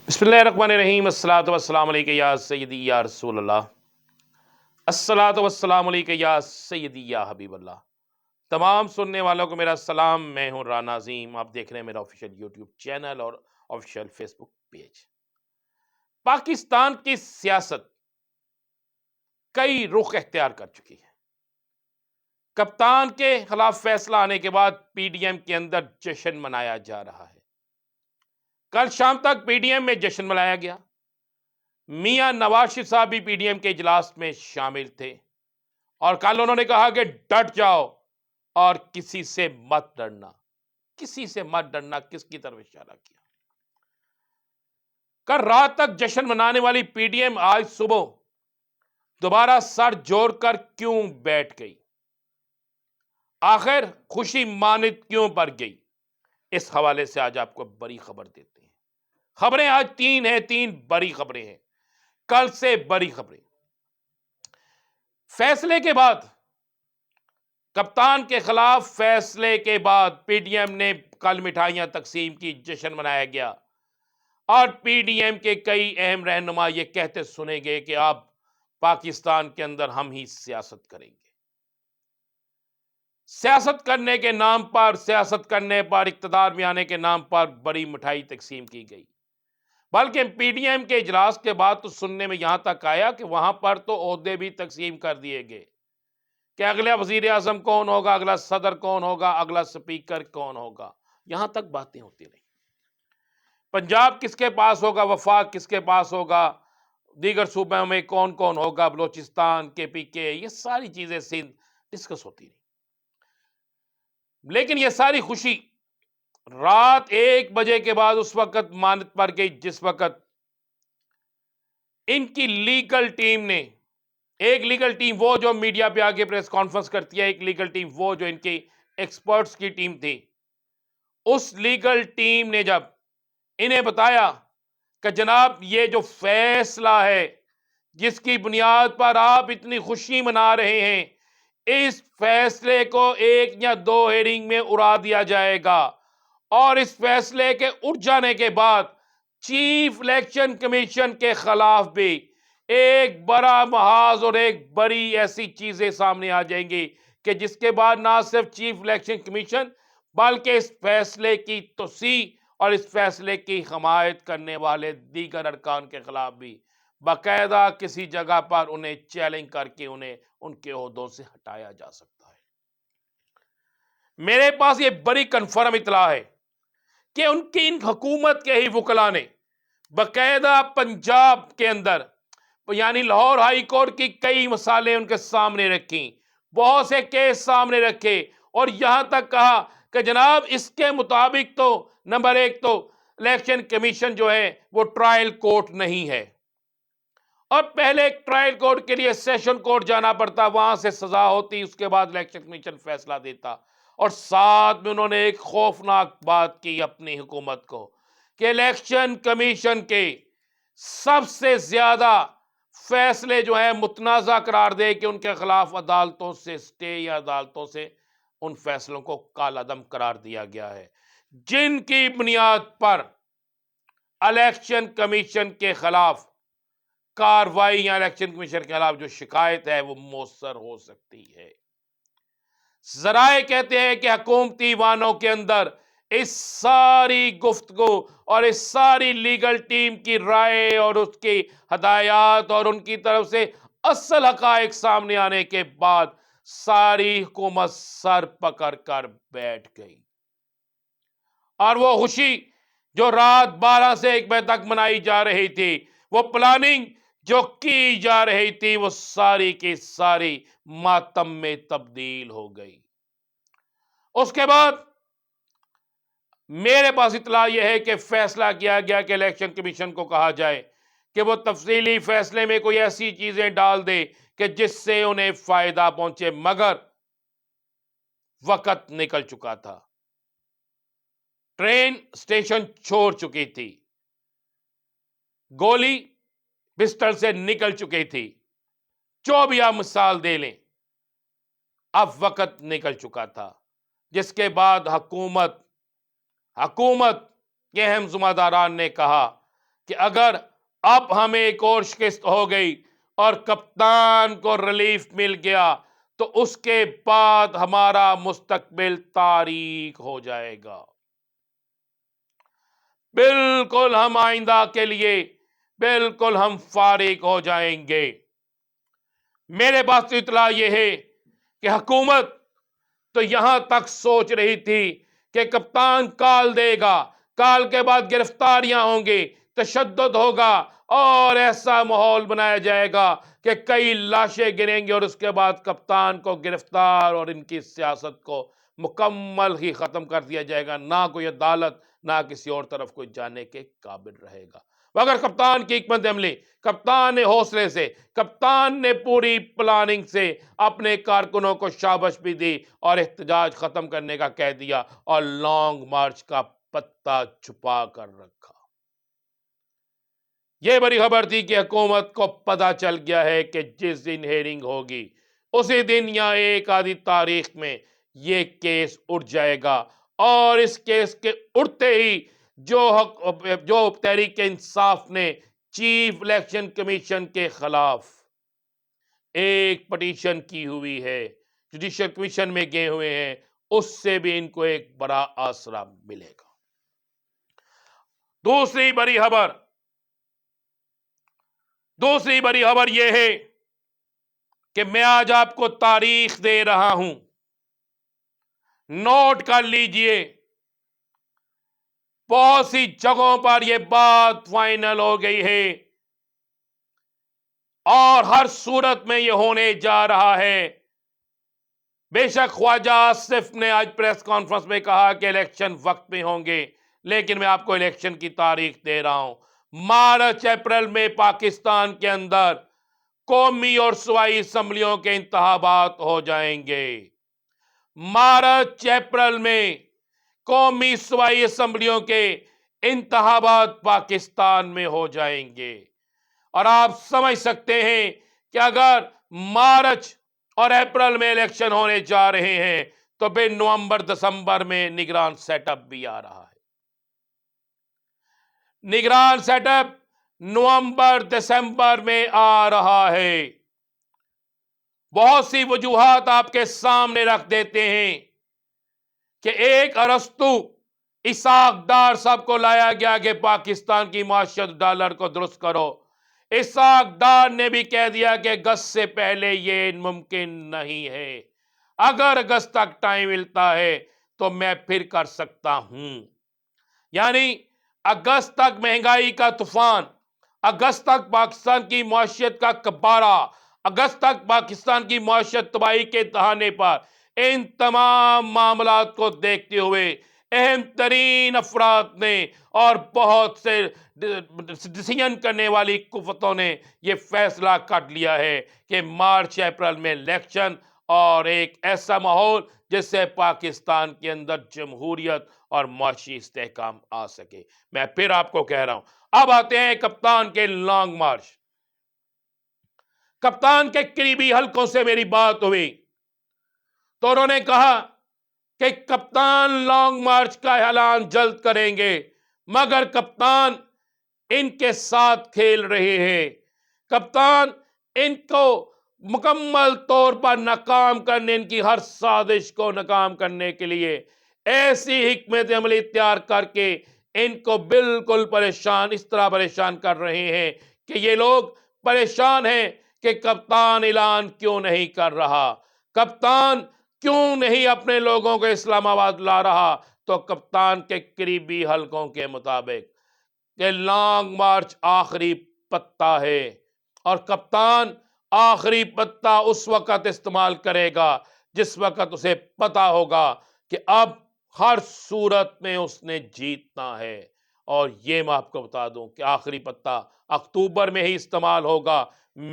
بسم اللہ الرحمن الرحیم الصلاۃ والسلام علیک یا سیدی یا رسول اللہ، الصلاۃ والسلام علیک یا سیدی یا حبیب اللہ۔ تمام سننے والوں کو میرا سلام، میں ہوں رانا عظیم، آپ دیکھ رہے ہیں میرا آفیشیل یوٹیوب چینل اور آفیشیل فیس بک پیج۔ پاکستان کی سیاست کئی رخ اختیار کر چکی ہے۔ کپتان کے خلاف فیصلہ آنے کے بعد پی ڈی ایم کے اندر جشن منایا جا رہا ہے۔ کل شام تک پی ڈی ایم میں جشن منایا گیا۔ میاں نواز شریف صاحب بھی پی ڈی ایم کے اجلاس میں شامل تھے اور کل انہوں نے کہا کہ ڈٹ جاؤ اور کسی سے مت ڈرنا۔ کسی سے مت ڈرنا کس کی طرف اشارہ کیا؟ کل رات تک جشن منانے والی پی ڈی ایم آج صبح دوبارہ سر جوڑ کر کیوں بیٹھ گئی؟ آخر خوشی ماند کیوں بڑھ گئی؟ اس حوالے سے آج آپ کو بڑی خبر دیتے ہیں۔ خبریں آج تین بڑی خبریں ہیں، کل سے بڑی خبریں۔ فیصلے کے بعد، کپتان کے خلاف فیصلے کے بعد پی ڈی ایم نے کل مٹھائیاں تقسیم کی، جشن منایا گیا اور پی ڈی ایم کے کئی اہم رہنما یہ کہتے سنے گئے کہ اب پاکستان کے اندر ہم ہی سیاست کریں گے۔ سیاست کرنے کے نام پر، سیاست کرنے پر، اقتدار میں آنے کے نام پر بڑی مٹھائی تقسیم کی گئی۔ بلکہ پی ڈی ایم کے اجلاس کے بعد تو سننے میں یہاں تک آیا کہ وہاں پر تو عہدے بھی تقسیم کر دیے گئے کہ اگلا وزیر اعظم کون ہوگا، اگلا صدر کون ہوگا، اگلا سپیکر کون ہوگا، یہاں تک باتیں ہوتی رہی۔ پنجاب کس کے پاس ہوگا، وفاق کس کے پاس ہوگا، دیگر صوبوں میں کون کون ہوگا، بلوچستان کے پی کے، یہ ساری چیزیں سندھ ڈسکس ہوتی رہی۔ لیکن یہ ساری خوشی رات 1 بجے کے بعد اس وقت ماند پر گئی جس وقت ان کی لیگل ٹیم نے، ایک لیگل ٹیم وہ جو میڈیا پہ آگے پریس کانفرنس کرتی ہے، ایک لیگل ٹیم وہ جو ان کی ایکسپرٹس کی ٹیم تھی، اس لیگل ٹیم نے جب انہیں بتایا کہ جناب یہ جو فیصلہ ہے جس کی بنیاد پر آپ اتنی خوشی منا رہے ہیں، اس فیصلے کو 1 یا 2 ہیئرنگ میں اڑا دیا جائے گا، اور اس فیصلے کے اٹھ جانے کے بعد چیف الیکشن کمیشن کے خلاف بھی ایک بڑا محاذ اور ایک بڑی ایسی چیزیں سامنے آ جائیں گی کہ جس کے بعد نہ صرف چیف الیکشن کمیشن بلکہ اس فیصلے کی توسیع اور اس فیصلے کی حمایت کرنے والے دیگر ارکان کے خلاف بھی باقاعدہ کسی جگہ پر انہیں چیلنج کر کے انہیں ان کے عہدوں سے ہٹایا جا سکتا ہے۔ میرے پاس یہ بڑی کنفرم اطلاع ہے کہ ان کی حکومت کے ہی وکلاء نے باقاعدہ پنجاب کے اندر یعنی لاہور ہائی کورٹ کی کئی مثالیں ان کے سامنے رکھیں، بہت سے کیس سامنے رکھے اور یہاں تک کہا کہ جناب اس کے مطابق تو نمبر 1 تو الیکشن کمیشن جو ہے وہ ٹرائل کورٹ نہیں ہے، اور پہلے ایک ٹرائل کورٹ کے لیے سیشن کورٹ جانا پڑتا، وہاں سے سزا ہوتی، اس کے بعد الیکشن کمیشن فیصلہ دیتا۔ اور ساتھ میں انہوں نے ایک خوفناک بات کی اپنی حکومت کو کہ الیکشن کمیشن کے سب سے زیادہ فیصلے جو ہیں متنازع قرار دے کہ ان کے خلاف عدالتوں سے سٹے یا عدالتوں سے ان فیصلوں کو کالعدم قرار دیا گیا ہے، جن کی بنیاد پر الیکشن کمیشن کے خلاف کاروائی یا الیکشن کمیشن کے خلاف جو شکایت ہے وہ مؤثر ہو سکتی ہے۔ ذرائع کہتے ہیں کہ حکومتی وانوں کے اندر اس ساری گفتگو اور اس ساری لیگل ٹیم کی رائے اور اس کی ہدایات اور ان کی طرف سے اصل حقائق سامنے آنے کے بعد ساری حکومت سر پکڑ کر بیٹھ گئی، اور وہ خوشی جو رات 12 سے 1 بجے تک منائی جا رہی تھی، وہ پلاننگ جو کی جا رہی تھی، وہ ساری کی ساری ماتم میں تبدیل ہو گئی۔ اس کے بعد میرے پاس اطلاع یہ ہے کہ فیصلہ کیا گیا کہ الیکشن کمیشن کو کہا جائے کہ وہ تفصیلی فیصلے میں کوئی ایسی چیزیں ڈال دے کہ جس سے انہیں فائدہ پہنچے، مگر وقت نکل چکا تھا، ٹرین اسٹیشن چھوڑ چکی تھی، گولی بستر سے نکل چکی تھی، جو بھی آپ مثال دے لیں، اب وقت نکل چکا تھا، جس کے بعد حکومت کے اہم ذمہ داران نے کہا کہ اگر اب ہمیں ایک اور شکست ہو گئی اور کپتان کو ریلیف مل گیا تو اس کے بعد ہمارا مستقبل تاریک ہو جائے گا، بالکل ہم آئندہ کے لیے بالکل ہم فارغ ہو جائیں گے۔ میرے پاس اطلاع یہ ہے کہ حکومت تو یہاں تک سوچ رہی تھی کہ کپتان کال دے گا، کال کے بعد گرفتاریاں ہوں گی، تشدد ہوگا اور ایسا ماحول بنایا جائے گا کہ کئی لاشیں گریں گی اور اس کے بعد کپتان کو گرفتار اور ان کی سیاست کو مکمل ہی ختم کر دیا جائے گا، نہ کوئی عدالت نہ کسی اور طرف کوئی جانے کے قابل رہے گا۔ مگر کپتان کی حکمت عملی، کپتان نے حوصلے سے، کپتان نے پوری پلاننگ سے اپنے کارکنوں کو شاباش بھی دی اور احتجاج ختم کرنے کا کہہ دیا اور لانگ مارچ کا پتہ چھپا کر رکھا۔ یہ بڑی خبر تھی کہ حکومت کو پتہ چل گیا ہے کہ جس دن ہیئرنگ ہوگی اسی دن یا ایک آدھی تاریخ میں یہ کیس اٹھ جائے گا، اور اس کیس کے اٹھتے ہی جو تحریک انصاف نے چیف الیکشن کمیشن کے خلاف ایک پٹیشن کی ہوئی ہے، جوڈیشل کمیشن میں گئے ہوئے ہیں، اس سے بھی ان کو ایک بڑا آسرا ملے گا۔ دوسری بڑی خبر یہ ہے کہ میں آج آپ کو تاریخ دے رہا ہوں، نوٹ کر لیجئے، بہت سی جگہوں پر یہ بات فائنل ہو گئی ہے اور ہر صورت میں یہ ہونے جا رہا ہے۔ بے شک خواجہ آصف نے آج پریس کانفرنس میں کہا کہ الیکشن وقت میں ہوں گے، لیکن میں آپ کو الیکشن کی تاریخ دے رہا ہوں۔ مارچ اپریل میں پاکستان کے اندر قومی اور صوبائی اسمبلیوں کے انتخابات ہو جائیں گے۔ مارچ اپریل میں قومی صوبائی اسمبلیوں کے انتخابات پاکستان میں ہو جائیں گے، اور آپ سمجھ سکتے ہیں کہ اگر مارچ اور اپریل میں الیکشن ہونے جا رہے ہیں تو پھر نومبر دسمبر میں نگران سیٹ اپ بھی آ رہا ہے۔ نگران سیٹ اپ نومبر دسمبر میں آ رہا ہے۔ بہت سی وجوہات آپ کے سامنے رکھ دیتے ہیں کہ ایک ارسطو اسحاق ڈار صاحب کو لایا گیا کہ پاکستان کی معیشت ڈالر کو درست کرو۔ اسحاق ڈار نے بھی کہہ دیا کہ اگست سے پہلے یہ ممکن نہیں ہے، اگر اگست تک ٹائم ملتا ہے تو میں پھر کر سکتا ہوں۔ یعنی اگست تک مہنگائی کا طوفان، اگست تک پاکستان کی معیشت کا کبارہ، اگست تک پاکستان کی معیشت تباہی کے دہانے پر، ان تمام معاملات کو دیکھتے ہوئے اہم ترین افراد نے اور بہت سے ڈیسیژن کرنے والی قوتوں نے یہ فیصلہ کر لیا ہے کہ مارچ اپریل میں الیکشن اور ایک ایسا ماحول جس سے پاکستان کے اندر جمہوریت اور معاشی استحکام آ سکے۔ میں پھر آپ کو کہہ رہا ہوں، اب آتے ہیں کپتان کے لانگ مارچ۔ کپتان کے قریبی حلقوں سے میری بات ہوئی تو انہوں نے کہا کہ کپتان لانگ مارچ کا اعلان جلد کریں گے، مگر کپتان ان کے ساتھ کھیل رہے ہیں۔ کپتان ان کو مکمل طور پر ناکام کرنے، ان کی ہر سازش کو ناکام کرنے کے لیے ایسی حکمت عملی تیار کر کے ان کو بالکل پریشان، اس طرح پریشان کر رہے ہیں کہ یہ لوگ پریشان ہیں کہ کپتان اعلان کیوں نہیں کر رہا، کپتان کیوں نہیں اپنے لوگوں کو اسلام آباد لا رہا۔ تو کپتان کے قریبی حلقوں کے مطابق کہ لانگ مارچ آخری پتہ ہے، اور کپتان آخری پتہ اس وقت استعمال کرے گا جس وقت اسے پتا ہوگا کہ اب ہر صورت میں اس نے جیتنا ہے۔ اور یہ میں آپ کو بتا دوں کہ آخری پتہ اکتوبر میں ہی استعمال ہوگا۔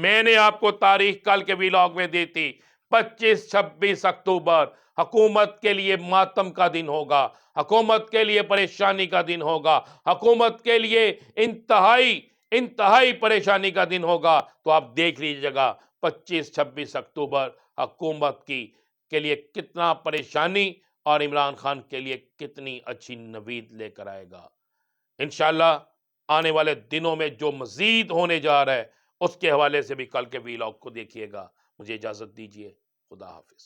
میں نے آپ کو تاریخ کل کے ویلاگ میں دی تھی، 25-26 اکتوبر حکومت کے لیے ماتم کا دن ہوگا، حکومت کے لیے پریشانی کا دن ہوگا، حکومت کے لیے انتہائی پریشانی کا دن ہوگا۔ تو آپ دیکھ لیجیے گا 25-26 اکتوبر حکومت کے لیے کتنا پریشانی اور عمران خان کے لیے کتنی اچھی نوید لے کر آئے گا۔ انشاءاللہ آنے والے دنوں میں جو مزید ہونے جا رہا ہے اس کے حوالے سے بھی کل کے ویلاگ کو دیکھیے گا۔ مجھے اجازت دیجیے، خدا حافظ۔